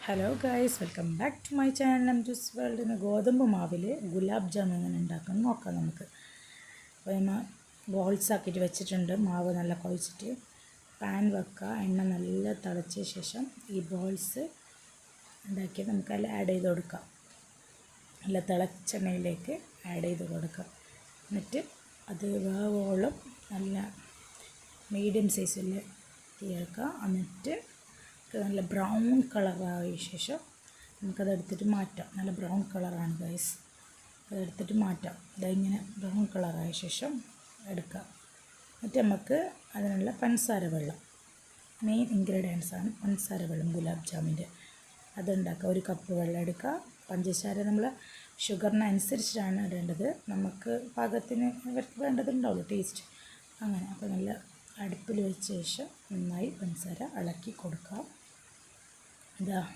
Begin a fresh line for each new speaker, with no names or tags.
Hello guys, welcome back to my channel M Juice World. ഇന്ന് ഗോതമ്പ് മാവിൽ gulab jam എങ്ങനെ ഉണ്ടാക്കാൻ നോക്കാം നമുക്ക്. അപ്പോൾ നമ്മൾ ബോൾസ് ആക്കിയിട്ട് വെച്ചിട്ടുണ്ട്. മാവ് നല്ല കുഴച്ചിട്ട് പാൻ വെക്കുക. എണ്ണ നല്ല തിളച്ച ശേഷം ഈ ബോൾസ് ഉണ്ടാക്കി നമുക്ക് അതിൽ ആഡ് ചെയ്ത് കൊടുക്കാം. നല്ല തിളച്ച എണ്ണയിലേക്ക് ആഡ് ചെയ്ത് കൊടുക്കാം. എന്നിട്ട് അത് വേവോളം നല്ല മീഡിയം സൈസിൽ തീർക്കുക. എന്നിട്ട് നല്ല ബ്രൗൺ കളറായ ശേഷം നമുക്കതെടുത്തിട്ട് മാറ്റാം. നല്ല ബ്രൗൺ കളറാണ് ഗൈസ്, അതെടുത്തിട്ട് മാറ്റാം. ഇതിങ്ങനെ ബ്രൗൺ കളറായ ശേഷം എടുക്കുക. എന്നിട്ട് നമുക്ക് അതിനുള്ള പഞ്ചസാര വെള്ളം, മെയിൻ ഇൻഗ്രീഡിയൻസാണ് പഞ്ചസാര വെള്ളം. ഗുലാബ് ജാമിൻ്റെ അതുണ്ടാക്കുക. 1 കപ്പ് വെള്ളം എടുക്കുക. പഞ്ചസാര നമ്മൾ ഷുഗറിനനുസരിച്ചിട്ടാണ് ഇടേണ്ടത്. നമുക്ക് പാകത്തിന് ഇവർക്ക് വേണ്ടതുണ്ടാവുള്ളൂ ടേസ്റ്റ് അങ്ങനെ. അപ്പോൾ നല്ല അടുപ്പിൽ വെച്ച ശേഷം നന്നായി പഞ്ചസാര ഇളക്കി കൊടുക്കുക. ഇതാ